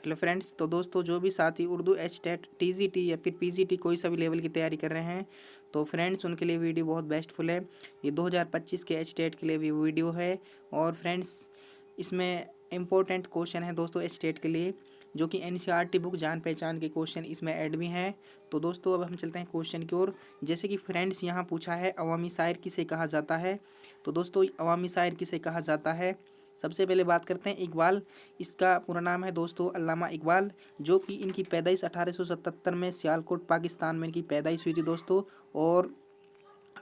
Hello friends, तो दोस्तों जो भी साथी उर्दू एचटेट टीजीटी या फिर पीजीटी कोई सा भी लेवल की तैयारी कर रहे हैं तो फ्रेंड्स उनके लिए वीडियो बहुत बेस्टफुल है। ये 2025 के एचटेट के लिए भी वीडियो है और फ्रेंड्स इसमें इम्पोर्टेंट क्वेश्चन है दोस्तों एचटेट के लिए, जो कि एनसीईआरटी बुक जान पहचान के क्वेश्चन इसमें ऐड भी हैं। तो दोस्तों अब हम चलते हैं क्वेश्चन की ओर। जैसे कि फ्रेंड्स यहाँ पूछा है अवामी शायर किसे कहा जाता है। तो दोस्तों अवामी शायर किसे कहा जाता है, सबसे पहले बात करते हैं इकबाल। इसका पूरा नाम है दोस्तों अल्लामा इकबाल, जो कि इनकी पैदाइश 1877 में सियालकोट पाकिस्तान में इनकी पैदाइश हुई थी दोस्तों। और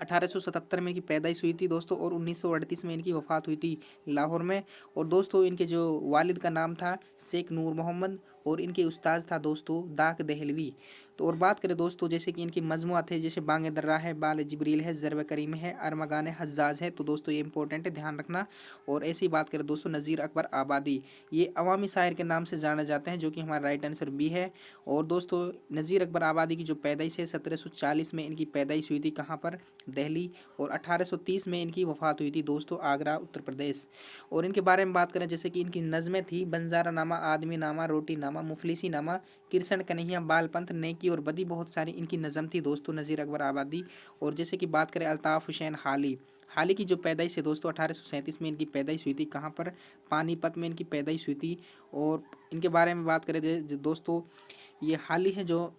1877 में इनकी पैदाइश हुई थी दोस्तों और 1938 में इनकी वफ़ात हुई थी लाहौर में। और दोस्तों इनके जो वालिद का नाम था शेख नूर मोहम्मद और इनके उस्ताद था दोस्तों दाक दहलवी। तो और बात करें दोस्तों जैसे कि इनके मजमुआ थे, जैसे बांग दर्रा है, बाल जिब्रील है, ज़रब करीम है, अरमगान हज्जाज है। तो दोस्तों ये इंपॉर्टेंट है, ध्यान रखना। और ऐसी बात करें दोस्तों नज़ीर अकबर आबादी, ये अवामी शायर के नाम से जाने जाते हैं, जो कि हमारा राइट आंसर बी है। और दोस्तों नज़ीर अकबर आबादी की जो पैदाइश है 1740 में इनकी पैदाइश हुई थी, कहाँ पर, दिल्ली। और 1830 में इनकी वफ़ात हुई थी दोस्तों आगरा उत्तर प्रदेश। और इनके बारे में बात करें जैसे कि इनकी नज़में थी बंजारा नामा, आदमी नामा, रोटी नामा, मुफलिसी नामा, कृष्ण कन्हैया, बालपंथ, नेकी और बदी, बहुत सारी इनकी नज़म थी दोस्तों नज़ीर अकबर आबादी। और जैसे कि बात करें अल्ताफ़ हुसैन हाली, हाली की जो पैदाइश है दोस्तों 1837 में इनकी पैदाइश हुई थी, कहाँ पर, पानीपत में इनकी पैदाइश हुई थी। और इनके बारे में बात करें दोस्तों, ये हाली है जो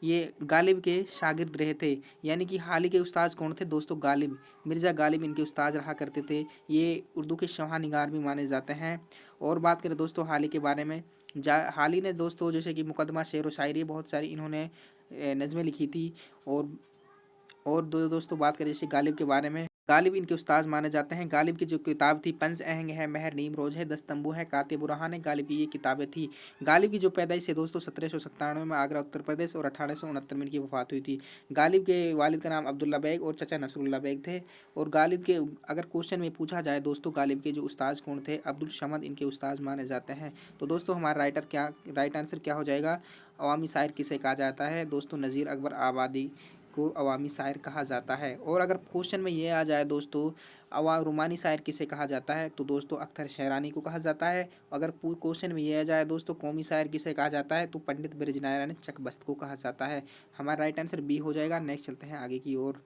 ये गालिब के शागिर्द रहे थे। यानी कि हाली के उस्ताद कौन थे दोस्तों, गालिब, मिर्ज़ा गालिब इनके उस्ताद रहा करते थे। ये उर्दू के शवानिगार भी माने जाते हैं। और बात करें दोस्तों हाली के बारे में, हाली ने दोस्तों जैसे कि मुकदमा, शेर व शायरी, बहुत सारी इन्होंने नज़में लिखी थी। और दोस्तों बात करें जैसे गालिब के बारे में, गालिब इनके उस्ताद माने जाते हैं। गालिब की जो किताब थी पंज आहंग है, महर नीम रोज है, दस तंबू है, कातिब बुरहान है, गालिब की ये किताबें थी। गालिब की जो पैदाइश है दोस्तों 1797 में आगरा उत्तर प्रदेश और 1869 में इनकी वफात हुई थी। गालिब के वालिद का नाम अब्दुल्ला बेग और चचा नसरुल्ला बेग थे। और गालिब के अगर क्वेश्चन में पूछा जाए दोस्तों गालिब के जो उस्ताद कौन थे, अब्दुल समद इनके उस्ताद माने जाते हैं। तो दोस्तों हमारा राइट आंसर क्या हो जाएगा, अवामी शायर किसे कहा जाता है दोस्तों, नज़ीर अकबर आबादी को अवामी शायर कहा जाता है। और अगर क्वेश्चन में ये आ जाए दोस्तों रुमानी शायर किसे कहा जाता है, तो दोस्तों अख्तर शेरानी को कहा जाता है। अगर क्वेश्चन में ये आ जाए दोस्तों कौमी शायर किसे कहा जाता है, तो पंडित ब्रजनारायण चकबस्त को कहा जाता है। हमारा राइट आंसर बी हो जाएगा। नेक्स्ट चलते हैं आगे की ओर।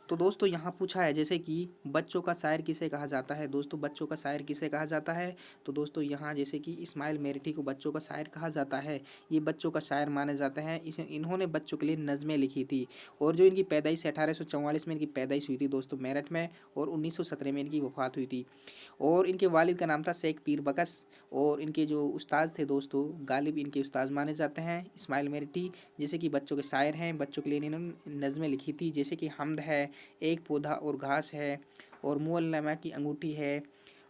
तो दोस्तों यहाँ पूछा है जैसे कि बच्चों का शायर किसे कहा जाता है। दोस्तों बच्चों का शायर किसे कहा जाता है, तो दोस्तों यहाँ जैसे कि इस्माइल मेरठी को बच्चों का शायर कहा जाता है। ये बच्चों का शायर माने जाते हैं। इन्होंने बच्चों के लिए नज़में लिखी थी। और जो इनकी पैदाइश 1844 में इनकी पैदाइश हुई थी दोस्तों मेरठ में, और 1917 में इनकी वफात हुई थी। और इनके वालिद का नाम था शेख पीर बकस। और इनके जो उस्ताद थे दोस्तों गालिब इनके उस्ताद माने जाते हैं, इस्माइल मेरठी। जैसे कि बच्चों के शायर हैं, बच्चों के लिए इन्होंने नज़में लिखी थी, जैसे कि हमद है, एक पौधा और घास है, और मुअल्लमा की अंगूठी है।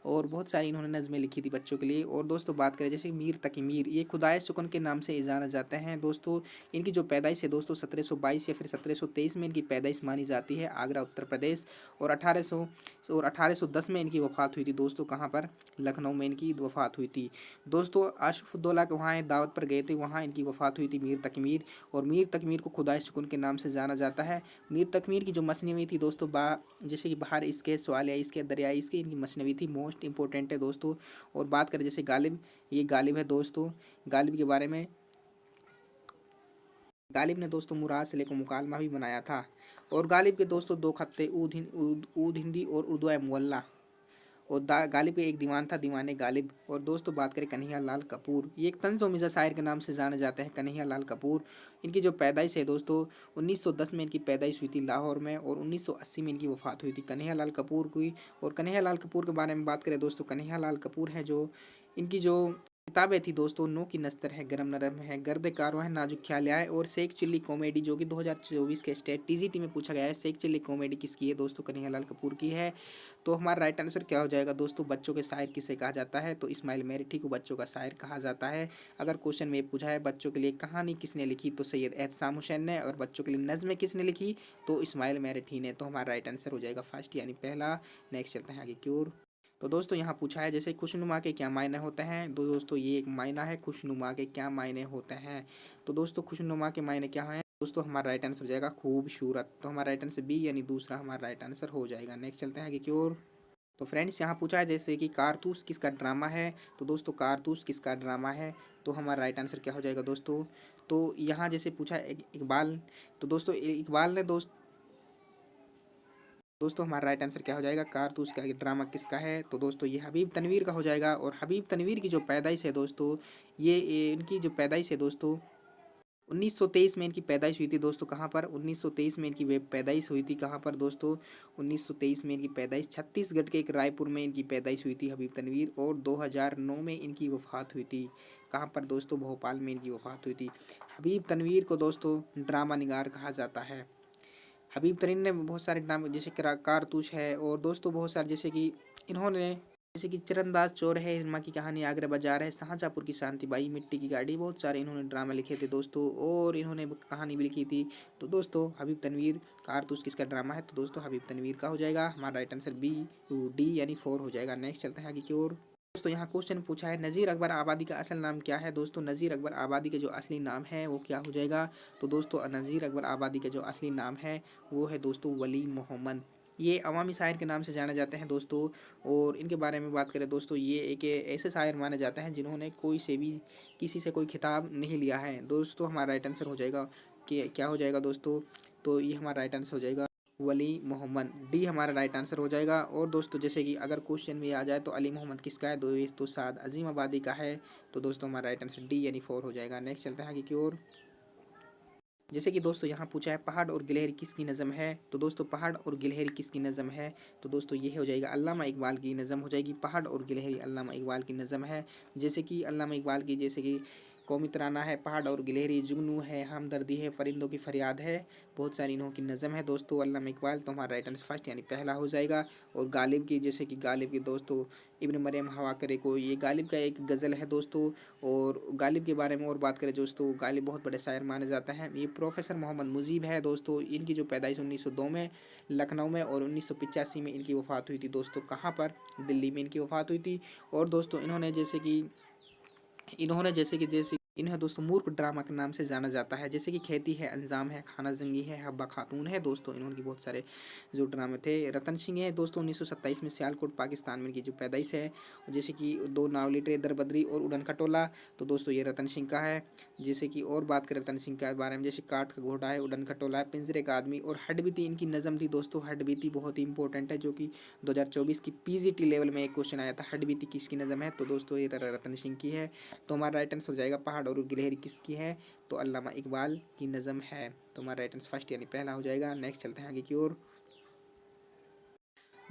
और बहुत सारी इन्होंने नज़में लिखी थी बच्चों के लिए। और दोस्तों बात करें जैसे मीर तकी मीर, ये खुदाए सुकन के नाम से जाना जाते हैं दोस्तों। इनकी जो पैदाइश है दोस्तों 1722 या फिर 1723 में इनकी पैदाइश मानी जाती है, आगरा उत्तर प्रदेश। और 1810 में इनकी वफ़ात हुई थी दोस्तों, कहाँ पर, लखनऊ में इनकी वफ़ात हुई थी दोस्तों। आशफुद्दौला के वहाँ दावत पर गए थे, वहाँ इनकी वफ़ात हुई थी मीर तकी मीर। और मीर तकी मीर को खुदाए सुकून के नाम से जाना जाता है। मीर तकमीर की जो मसनवी थी दोस्तों जैसे कि बाहर इसके सवाल या इसके दरिया इसकी इनकी मसनवी थी, मोस्ट इंपॉर्टेंट है दोस्तों। और बात करें जैसे गालिब, ये गालिब है दोस्तों। गालिब के बारे में, गालिब ने दोस्तों मुराद को मुकालमा भी बनाया था। और गालिब के दोस्तों दो खत्ते ऊद हिंदी और उर्दू मुअल्ला। और गालिब के एक दीवान था, दीवाने गालिब। और दोस्तों बात करें कन्हैया लाल कपूर, ये एक तंज़ व मिज़ा शायर के नाम से जाने जाते हैं, कन्हैया लाल कपूर। इनकी जो पैदाइश है दोस्तों 1910 में इनकी पैदाइश हुई थी लाहौर में, और 1980 में इनकी वफ़ात हुई थी कन्हैया लाल कपूर की। और कन्हैया लाल कपूर के बारे में बात करें दोस्तों, कन्हैया लाल कपूर हैं जो, इनकी जो किताबें थी दोस्तों, नो की नस्तर है, गरम नरम है, गर्द कारवां है, नाजुक ख्याल है, और शेख चिल्ली कॉमेडी, जो कि 2024 के स्टेट टीजीटी में पूछा गया है। शेख चिल्ली कॉमेडी किसकी है दोस्तों, कन्हैया लाल कपूर की है। तो हमारा राइट आंसर क्या हो जाएगा दोस्तों, बच्चों के शायर किसे कहा जाता है, तो इस्माइल मेरठी को बच्चों का शायर कहा जाता है। अगर क्वेश्चन में पूछा है बच्चों के लिए कहानी किसने लिखी, तो सैयद एहतसाम हुसैन ने। और बच्चों के लिए नज़में किसने लिखी, तो इस्माइल मेरठी ने। तो हमारा राइट आंसर हो जाएगा फर्स्ट यानी पहला। नेक्स्ट चलते हैं आगे की ओर। तो दोस्तों यहाँ पूछा है जैसे खुशनुमा के क्या मायने होते हैं। दोस्तों ये एक मायना है, खुशनुमा के क्या मायने होते हैं। तो दोस्तों खुशनुमा के मायने क्या हैं, दोस्तों हमारा राइट आंसर हो जाएगा खूबसूरत। तो हमारा राइट आंसर बी यानी दूसरा हमारा राइट आंसर हो जाएगा। नेक्स्ट चलते हैं आगे की ओर। तो फ्रेंड्स यहाँ पूछा है जैसे कि कारतूस किसका ड्रामा है। तो दोस्तों कारतूस किसका ड्रामा है, तो हमारा राइट आंसर क्या हो जाएगा दोस्तों। तो यहाँ जैसे पूछा है इकबाल, तो दोस्तों इकबाल ने दोस्तों हमारा राइट आंसर क्या हो जाएगा, कारतूस का ड्रामा किसका है। तो दोस्तों ये हबीब तनवीर का हो जाएगा। और हबीब तनवीर की जो पैदाइश है दोस्तों, ये इनकी जो पैदाइश है दोस्तों 1923 में इनकी पैदाइश हुई थी दोस्तों। कहाँ पर 1923 में इनकी पैदाइश हुई थी, कहाँ पर दोस्तों 1923 में इनकी पैदाइश छत्तीसगढ़ के एक रायपुर में इनकी पैदाइश हुई थी हबीब तनवीर। और 2009 में इनकी वफ़ात हुई थी, कहाँ पर दोस्तों भोपाल में इनकी वफ़ात हुई थी। हबीब तनवीर को दोस्तों ड्रामा निगार कहा जाता है। हबीब तरीन ने बहुत सारे ड्रामे जैसे कारतूस है और दोस्तों बहुत सारे जैसे कि इन्होंने जैसे कि चरणदास चोर है, हिरमा की कहानी, आगरा बाजार है, शाहजहाँपुर की शांतिबाई, मिट्टी की गाड़ी, बहुत सारे इन्होंने ड्रामा लिखे थे दोस्तों। और इन्होंने कहानी भी लिखी थी। तो दोस्तों हबीब तनवीर कारतूस किसका ड्रामा है, तो दोस्तों हबीब तनवीर का हो जाएगा। हमारा राइट आंसर बी डी यानी 4 हो जाएगा। नेक्स्ट चलते हैं आगे की ओर। दोस्तों यहाँ क्वेश्चन पूछा है नज़ीर अकबर आबादी का असल नाम क्या है। दोस्तों नज़ीर अकबर आबादी का जो असली नाम है वो क्या हो जाएगा। तो दोस्तों नज़ीर अकबर आबादी का जो असली नाम है वो है दोस्तों वली मोहम्मद। ये अवामी शायर के नाम से जाने जाते हैं दोस्तों। और इनके बारे में बात करें दोस्तों, ये एक ऐसे शायर माने जाते हैं जिन्होंने कोई से भी किसी से कोई खिताब नहीं लिया है दोस्तों। हमारा राइट आंसर हो जाएगा कि क्या हो जाएगा दोस्तों, तो ये हमारा राइट आंसर हो जाएगा वली मोहम्मद, डी हमारा राइट आंसर हो जाएगा। और दोस्तों जैसे कि अगर क्वेश्चन में आ जाए तो अली मोहम्मद किसका है, दोस्तों साद अजीम आबादी का है। तो दोस्तों हमारा राइट आंसर डी यानी 4 हो जाएगा। नेक्स्ट चलते हैं आगे की ओर। जैसे कि दोस्तों यहाँ पूछा है पहाड़ और गिलहरी किसकी नज़म है। तो दोस्तों पहाड़ और गिलहरी किसकी नज़म है, तो दोस्तों ये हो जाएगा अल्लामा इकबाल की नज़म हो जाएगी। पहाड़ और गिलहरी अल्लामा इकबाल की नज़म है। जैसे कि अल्लामा इकबाल की जैसे कि कौमी तराना है, पहाड़ और गिलहरी, जुगनू है, हमदर्दी है, परिंदों की फरियाद है, बहुत सारी इन्हों की नज़म है दोस्तों अल्लामा इकबाल। तो हमारा राइट आंसर फर्स्ट यानी पहला हो जाएगा। और गालिब की जैसे कि गालिब की दोस्तों इब्न मरियम हवा करे को, ये गालिब का एक गज़ल है दोस्तों। और गालिब के बारे में और बात करें दोस्तों, गालिब बहुत बड़े शायर माने जाते हैं। ये प्रोफेसर मोहम्मद मुजीब है दोस्तों। इनकी जो पैदाइश 1902 में लखनऊ में और 1985 में इनकी वफ़ात हुई थी दोस्तों। कहाँ पर, दिल्ली में इनकी वफ़ात हुई थी। और दोस्तों इन्होंने जैसे कि इन्हें दोस्तों मूर्ख ड्रामा के नाम से जाना जाता है। जैसे कि खेती है, अंजाम है, खाना जंगी है, हब्बा खातून है दोस्तों। इन्होंने बहुत सारे जो ड्रामे थे। रतन सिंह है दोस्तों 1927 में सियालकोट पाकिस्तान में इनकी जो पैदाइश है। जैसे कि 2 नावली टे दरबदरी और उड़न खटोला, तो दोस्तों ये रतन सिंह का है। जैसे कि और बात करें रतन सिंह के बारे में, जैसे काठ का घोड़ा है, उड़न खटोला है, पिंजरे का आदमी और हड्डबीती इनकी नज़म थी दोस्तों। हड्डबीती बहुत ही इंपॉर्टेंट है, जो कि 2024 की पीजीटी लेवल में एक क्वेश्चन आया था, हड्डबीती किसकी नज़म है। तो दोस्तों ये रतन सिंह की है। तो हमारा राइट आंसर हो जाएगा पहाड़ और गिलहरी किसकी है, तो अल्लामा इकबाल की नज़म है। तो हमारा राइट आंसर फर्स्ट यानी पहला हो जाएगा। नेक्स्ट चलते हैं आगे की ओर।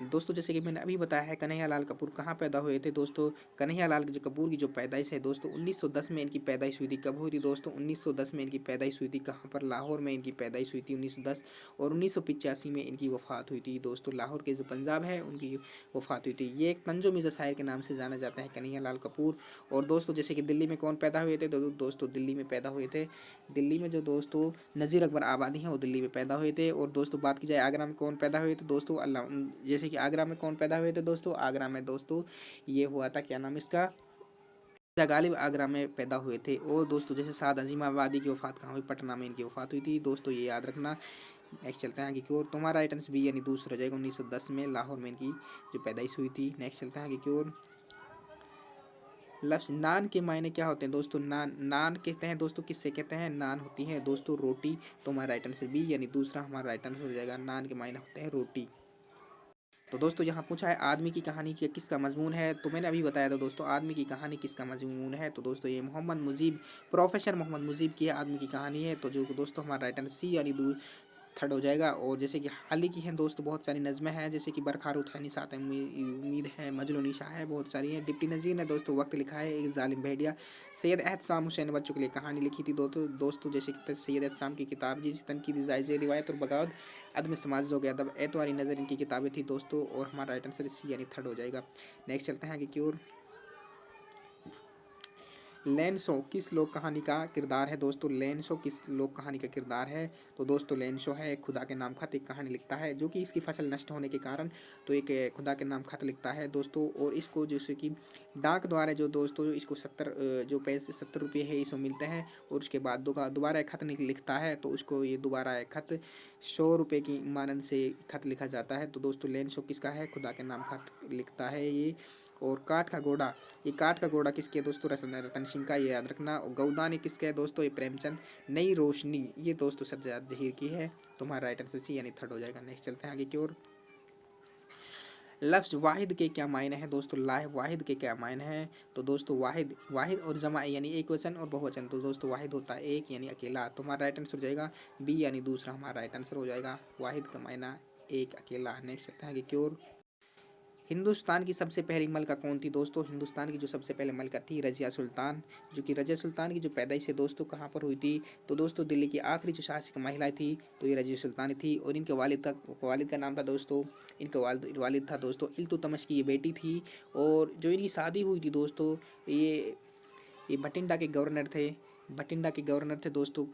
दोस्तों जैसे कि मैंने अभी बताया है कन्हैया लाल कपूर कहाँ पैदा हुए थे दोस्तों। कन्हैया लाल जो कपूर की जो पैदाइश है दोस्तों 1910 में इनकी पैदाइश हुई थी। कब हुई थी दोस्तों, 1910 में इनकी पैदाइश हुई थी। कहाँ पर, लाहौर में इनकी पैदाइश हुई थी 1910। और 1985 में इनकी वफ़ात हुई थी दोस्तों। लाहौर के जो पंजाब है उनकी वफ़ात हुई थी। ये एक तंजो मिर्ज़ा शायर के नाम से जाना जाता है कन्हैया लाल कपूर। और दोस्तों जैसे कि दिल्ली में कौन पैदा हुए थे, तो दोस्तों दिल्ली में पैदा हुए थे, दिल्ली में जो दोस्तों नज़ीर अकबर आबादी हैं वो दिल्ली में पैदा हुए थे। और दोस्तों बात की जाए आगरा में कौन पैदा हुए थे दोस्तों, जैसे कि आगरा में कौन पैदा हुए थे दोस्तों, आगरा में दोस्तों ये हुआ था, क्या नाम इसका, गालिब आगरा में पैदा हुए थे। और दोस्तों जैसे साद अजीम आबादी की वफ़ात कहाँ हुई, पटना में इनकी वफ़ात हुई थी दोस्तों, ये याद रखना। नेक्स्ट चलते हैं आगे की ओर। तुम्हारा राइट आंसर बी यानी दूसरा हो जाएगा। 1910 में लाहौर में इनकी जो पैदाइश हुई थी। नेक्स्ट चलते हैं आगे की ओर। लफ्ज़ नान के मायने क्या होते हैं दोस्तों, नान नान कहते हैं दोस्तों, किससे कहते हैं, नान होती है दोस्तों रोटी। तो हमारा राइट आंसर बी यानी दूसरा हमारा राइट आंसर हो जाएगा। नान के मायने होते हैं रोटी। तो दोस्तों यहाँ पूछा है आदमी की कहानी की किसका मजमून है। तो मैंने अभी बताया था दोस्तों आदमी की कहानी किसका मजमून है। तो दोस्तों ये मोहम्मद मुजीब, प्रोफेसर मोहम्मद मुजीब की आदमी की कहानी है। तो जो दोस्तों हमारा राइट आंसर सी यानी थर्ड हो जाएगा। और जैसे कि हाल ही की हैं दोस्तों बहुत सारी नज़में हैं, जैसे कि बरखा रुत है, निसात उम्मीद है, मजनू निशा है, बहुत सारी हैं। डिप्टी नज़ीर ने दोस्तों वक्त लिखा है, एक जालिम भेड़िया। सैयद एहतसाम हुसैन ने बच्चों के लिए कहानी लिखी थी दोस्तों जैसे कि सैयद एहतसाम की किताब जिस तनकीदी जायज़े रिवायत और बगावत अदम समाज हो गया अदब एतवारी नज़र इनकी किताबें थी दोस्तों। और हमारा राइट आंसर सी यानी थर्ड हो जाएगा। नेक्स्ट चलते हैं आगे की ओर। लेनसो किस लोक कहानी का किरदार है दोस्तों? लेनसो किस लोक कहानी का किरदार है? तो दोस्तों लेनसो है खुदा के नाम खत एक कहानी लिखता है, जो कि इसकी फसल नष्ट होने के कारण तो एक खुदा के नाम खत लिखता है दोस्तों। और इसको जैसे कि डाक द्वारा जो दोस्तों इसको 70 जो पैसे 70 रुपये है इसको मिलते हैं। और उसके बाद दोबारा एक खत लिखता है, तो उसको ये दोबारा एक खत 100 रुपये की मानद से खत लिखा जाता है। तो दोस्तों लेनसो किसका है? खुदा के नाम खत लिखता है ये। और काठ का घोड़ा, ये काठ का घोड़ा किसके है दोस्तों? रतन सिंह का, ये याद रखना। और गौदान किसके है दोस्तों? ये प्रेमचंद। नई रोशनी ये दोस्तों सज्जाद जहीर की है। तुम्हारा राइट आंसर सी यानी थर्ड हो जाएगा। नेक्स्ट चलते हैं आगे की ओर। लफ्ज़ वाहिद के क्या मायने हैं दोस्तों? वाहिद के क्या मायने हैं? तो दोस्तों वाहिद वाहिद और जमा यानी एक वचन और बहुवचन। तो दोस्तों वाहिद होता है एक यानी अकेला। तुम्हारा राइट आंसर हो जाएगा बी यानी दूसरा हमारा राइट आंसर हो जाएगा। वाहिद का मायना एक अकेला। नेक्स्ट चलते हैं आगे की ओर। हिंदुस्तान की सबसे पहली मलका कौन थी दोस्तों? हिंदुस्तान की जो सबसे पहले मलका थी रजिया सुल्तान, जो कि रजिया सुल्तान की जो पैदाइश है दोस्तों कहाँ पर हुई थी? तो दोस्तों दिल्ली की आखिरी जो शासक महिला थी तो ये रजिया सुल्तान थी। और इनके वालिद का नाम था दोस्तों, इनके वालिद था दोस्तों इल्तुतमिश की ये बेटी थी। और जो इनकी शादी हुई थी दोस्तों, ये बठिंडा के गवर्नर थे, बठिंडा के गवर्नर थे दोस्तों।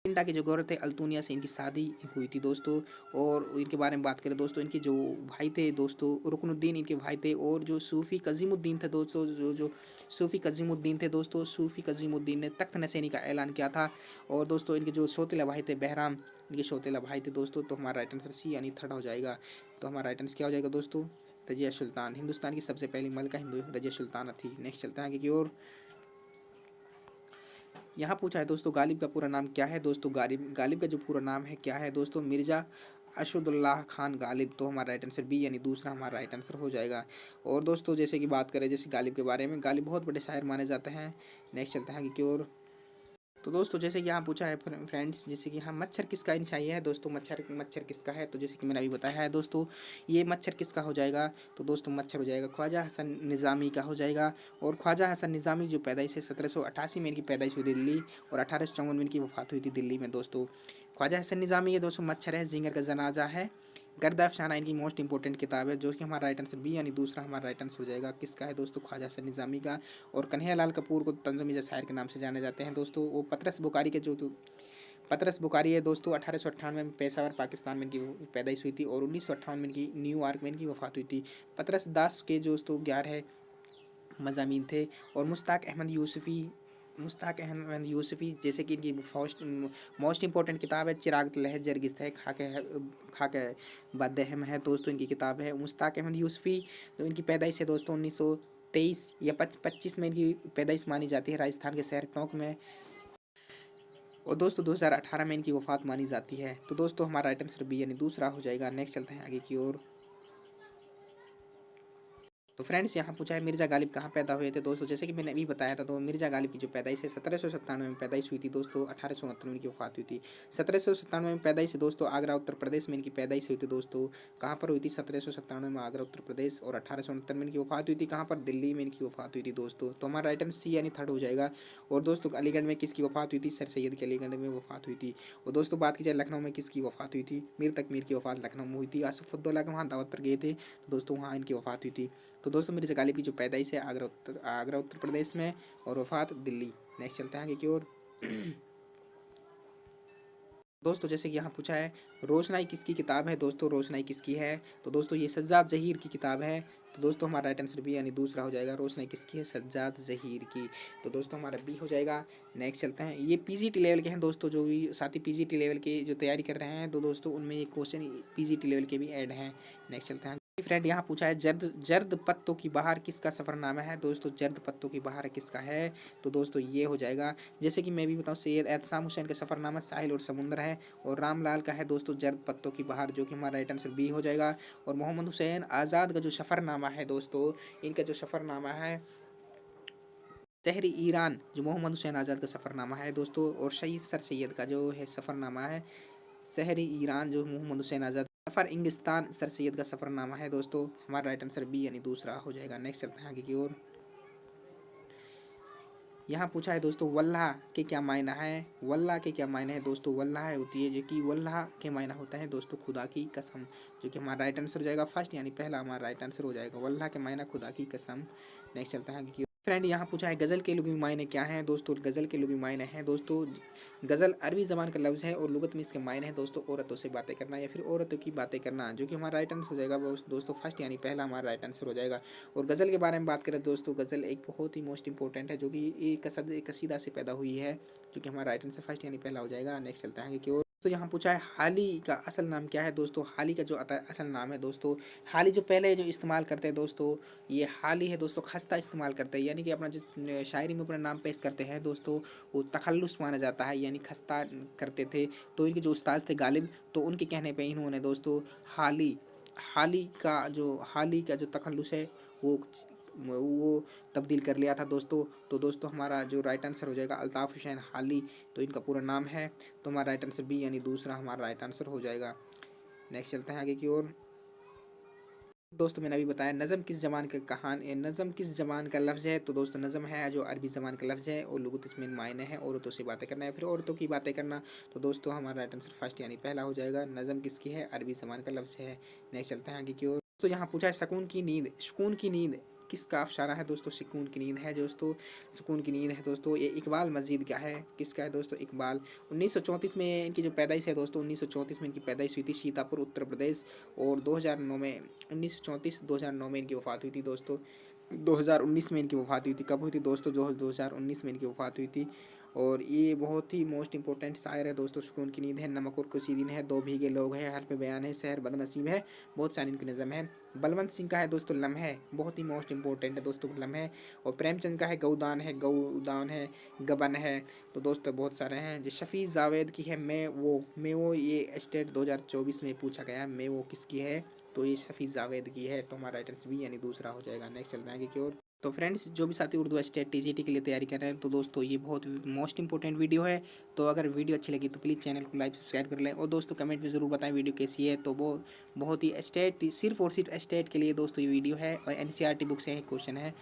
बठिंडा के जो गवर्नर थे अल्तुनिया से इनकी शादी हुई थी दोस्तों। और इनके बारे में बात करें दोस्तों, इनके जो भाई थे दोस्तों रुकनुद्दीन इनके भाई थे। और जो सूफ़ी कज़ीमुद्दीन थे दोस्तों, जो सूफ़ी कज़ीमुद्दीन थे दोस्तों, सूफ़ी कज़ीमुद्दीन ने तख्त नशीनी का ऐलान किया था। और दोस्तों इनके जो सौतेला भाई थे बहराम, इनके सौतेला भाई थे दोस्तों। तो हमारा राइट आंसर सी यानी थर्ड हो जाएगा। तो हमारा राइट आंसर क्या हो जाएगा दोस्तों? रजिया सुल्तान। हिंदुस्तान की सबसे पहली मलका रजिया सुल्तान थी। नेक्स्ट चलते हैं आगे की ओर। यहाँ पूछा है दोस्तों गालिब का पूरा नाम क्या है दोस्तों? गालिब का जो पूरा नाम है क्या है दोस्तों? मिर्ज़ा असदुल्लाह खान गालिब। तो हमारा राइट आंसर बी यानी दूसरा हमारा राइट आंसर हो जाएगा। और दोस्तों जैसे कि बात करें जैसे गालिब के बारे में, गालिब बहुत बड़े शायर माने जाते हैं। नेक्स्ट चलते हैं आगे की ओर। तो दोस्तों जैसे कि यहाँ पूछा है फ्रेंड्स, जैसे कि हाँ मच्छर किसका इंशाइया है दोस्तों? मच्छर किसका है? तो जैसे कि मैंने अभी बताया है दोस्तों, ये मच्छर किसका हो जाएगा? तो दोस्तों मच्छर हो जाएगा ख्वाजा हसन निज़ामी का हो जाएगा। और ख्वाजा हसन निज़ामी जो पैदाइश है 1788 में इनकी पैदाइश हुई दिल्ली, और 1854 में इनकी वफात हुई थी दिल्ली में दोस्तों। ख्वाजा हसन निज़ामी ये दोस्तों मच्छर है, जिंगर का जनाजा है, गर्द अफसाना इनकी मोस्ट इंपॉर्टेंट किताब है, जो कि हमारा राइट आंसर बी यानी दूसरा हमारा राइट आंसर हो जाएगा। किसका है दोस्तों? ख्वाजा हसन निज़ामी का। और कन्हैया लाल कपूर को तंज़-ओ-मिज़ाज शायर के नाम से जाने जाते हैं दोस्तों। वो पतरस बुखारी के जो पतरस बुखारी है दोस्तों 1898 में पेशावर पाकिस्तान में इनकी पैदाइश हुई थी। और 1958 में इनकी न्यूयॉर्क में इनकी वफात हुई थी। पतरस दास के दोस्तों 11 मज़ामीन थे। और मुश्ताक अहमद यूसुफ़ी जैसे कि इनकी मोस्ट इंपॉर्टेंट किताब है चिराग लहज जरगिस्त है, खाके बद हम है दोस्तों इनकी किताब है। मुश्ताक अहमद यूसुफ़ी तो इनकी पैदाइश है दोस्तों 1923 या 25 में इनकी पैदाइश मानी जाती है राजस्थान के शहर टोंक में। और दोस्तों 2018 में इनकी वफात मानी जाती है। तो दोस्तों हमारा राइट आंसर बी यानी दूसरा हो जाएगा। नेक्स्ट चलते हैं आगे की ओर। तो फ्रेंड्स यहाँ पूछा है मिर्ज़ा गालिब कहाँ पैदा हुए थे दोस्तों? जैसे कि मैंने अभी बताया था, तो मिर्ज़ा गालिब की जो पैदाइश है 1797 में पैदाइश हुई थी दोस्तों। 1869 में इनकी वफात हुई थी। 1797 में पैदाइश है दोस्तों आगरा उत्तर प्रदेश में इनकी पैदाइश हुई थी दोस्तों। कहाँ पर हुई थी? 1797 में आगरा उत्तर प्रदेश। और 1869 में इनकी वफात हुई थी कहाँ पर? दिल्ली में इनकी वफात हुई थी दोस्तों। तो हमारा राइट आंसर सी यानी थर्ड हो जाएगा। और दोस्तों अलीगढ़ में किसकी वफात हुई थी? सर सैयद के अलीगढ़ में वफात हुई थी। और दोस्तों बात की जाए लखनऊ में किसकी वफात हुई थी? मीर तकमीर की वफात लखनऊ में हुई थी। आसफुद्दौला के वहाँ दावत पर गए थे तो दोस्तों वहाँ इनकी वफात हुई थी। तो दोस्तों मिर्ज़ा गालिब की जो पैदाइश है आगरा उत्तर प्रदेश में, और वफात दिल्ली। नेक्स्ट चलते हैं आगे की ओर। दोस्तों जैसे कि यहाँ पूछा है रोशनाई किसकी किताब है दोस्तों? रोशनाई किसकी है? तो दोस्तों ये सज्जाद जहीर की किताब है। तो दोस्तों हमारा राइट आंसर बी यानी दूसरा हो जाएगा। रोशनाई किसकी है? सज्जाद जहीर की। तो दोस्तों हमारा बी हो जाएगा। नेक्स्ट चलते हैं, ये पीजीटी लेवल के हैं दोस्तों, जो भी साथी पीजीटी लेवल के जो तैयारी कर रहे हैं तो दोस्तों उनमें ये क्वेश्चन पीजीटी लेवल के भी ऐड हैं। नेक्स्ट चलते हैं फ्रेंड, यहाँ पूछा है जर्द पत्तों की बहार किसका सफ़रनामा है दोस्तों? जर्द पत्तों की बहार किसका है? तो दोस्तों ये हो जाएगा, जैसे कि मैं भी बताऊँ, सैयद एहतसाम हुसैन का सफ़रनामा साहिल और समुंदर है। और रामलाल का है दोस्तों जर्द पत्तों की बहार, जो कि हमारा राइट आंसर बी हो जाएगा। और मोहम्मद हुसैन आज़ाद का जो सफ़रनामा है दोस्तों, इनका जो सफ़रनामा है शहरी ईरान, जो मोहम्मद हुसैन आज़ाद का सफ़रनामा है दोस्तों। और शहीद सर सैयद का जो है सफ़रनामा है शहरी ईरान, जो मोहम्मद हुसैन आज़ाद। सफ़र इंगिस्तान सर सैयद का सफ़रनामा है दोस्तों। हमारा राइट आंसर बी यानी दूसरा हो जाएगा। नेक्स्ट चलते हैं आगे की ओर। यहाँ पूछा है दोस्तों वल्लाह के क्या मायना है? वल्लाह के क्या मायने हैं दोस्तों? वल्लाह होती है जो कि वल्लाह के मायना होता है दोस्तों खुदा की कसम, जो कि हमारा राइट आंसर हो जाएगा फर्स्ट यानी पहला हमारा राइट आंसर हो जाएगा। वल्लाह के मायना खुदा की कसम। नेक्स्ट चलते हैं आगे की फ्रेंड यहाँ पूछा है गज़ल के लुग़वी मायने क्या हैं दोस्तों। गज़ल के लुग़वी मायने हैं दोस्तों, गज़ल अरबी ज़बान का लफ्ज़ है और लुगत में इसके मायने हैं दोस्तों औरतों से बातें करना या फिर औरतों की बातें करना, जो कि हमारा राइट आंसर हो जाएगा वो दोस्तों फर्स्ट यानी पहला हमारा राइट आंसर हो जाएगा। और गज़ल के बारे में बात करें दोस्तों, गज़ल एक बहुत ही मोस्ट इंपॉर्टेंट है जो कि एक कसीदा से पैदा हुई है, जो कि हमारा राइट आंसर फर्स्ट यानी पहला हो जाएगा। नेक्स्ट चलता है कि और तो यहाँ पूछा है हाली का असल नाम क्या है दोस्तों। हाली का जो असल नाम है दोस्तों, हाली जो पहले जो इस्तेमाल करते हैं दोस्तों, ये हाली है दोस्तों खस्ता इस्तेमाल करते हैं, यानी कि अपना जो शायरी में अपना नाम पेश करते हैं दोस्तों वो तखल्लुस माना जाता है, यानी खस्ता करते थे। तो इनके जो उस्ताद थे गालिब, तो उनके कहने पे इन्होंने दोस्तों हाली हाली का जो तखल्लुस है वो वो तब्दील कर लिया था दोस्तों। तो दोस्तों हमारा जो राइट आंसर हो जाएगा अल्ताफ़ हुसैन हाली, तो इनका पूरा नाम है। तो हमारा राइट आंसर बी यानी दूसरा हमारा राइट आंसर हो जाएगा। नेक्स्ट चलते हैं आगे की ओर। दोस्तों मैंने अभी बताया नज़म किस ज़बान का नज़म किस ज़बान का लफ्ज़ है। तो दोस्तों नज़म है जो अरबी ज़बान का लफ्ज़ है और लुग़त इसमें मायने हैं औरतों से बातें करना या फिर औरतों की बातें करना। तो दोस्तों हमारा राइट आंसर फर्स्ट यानी पहला हो जाएगा। नज़म किसकी है, अरबी ज़बान का लफ्ज़ है। नेक्स्ट चलते हैं आगे की ओर। तो यहाँ पूछा है सुकून की नींद किसका अफसाना है दोस्तों। सुकून की नींद है दोस्तों, सुकून की नींद है दोस्तों ये इकबाल मस्जिद का है। किसका है दोस्तों, इकबाल। 1934 में इनकी जो पैदाइश है दोस्तों, 1934 में इनकी पैदाइश हुई थी सीतापुर उत्तर प्रदेश। और 2009 में 1934 2009 में इनकी वफ़ात हुई थी दोस्तों। 2019 में इनकी वफ़ात हुई थी। कब हुई थी दोस्तों, जो 2019 में इनकी वफ़ात हुई थी। और ये बहुत ही मोस्ट इंपॉर्टेंट शायर है दोस्तों। सुकून की नींद है, नमक और कुछ दिन है, दो भीगे लोग है, हर पे बयान है, शहर बदनसीब है, बहुत सारी इनकी नज़म है। बलवंत सिंह का है दोस्तों लम्हे, बहुत ही मोस्ट इंपॉर्टेंट है दोस्तों लम्हे। और प्रेमचंद का है गौदान है, गबन है। तो दोस्तों बहुत सारे हैं। जो शफ़ी जावेद की है मैं वो ये स्टेट 2024 में पूछा गया है, मैं वो किसकी है। तो ये शफ़ी जावेद की है। तो हमारा राइट आंसर बी यानी दूसरा हो जाएगा। नेक्स्ट चलते हैं आगे की ओर। तो फ्रेंड्स जो भी साथी उर्दू स्टेट टीजीटी के लिए तैयारी कर रहे हैं, तो दोस्तों ये बहुत मोस्ट इंपॉर्टेंट वीडियो है। तो अगर वीडियो अच्छी लगी तो प्लीज़ चैनल को लाइक सब्सक्राइब कर लें और दोस्तों कमेंट में ज़रूर बताएं वीडियो कैसी है। तो वो बहुत ही स्टेट सिर्फ और सिर्फ स्टेट के लिए दोस्तों ये वीडियो है और एनसीईआरटी बुक से क्वेश्चन है।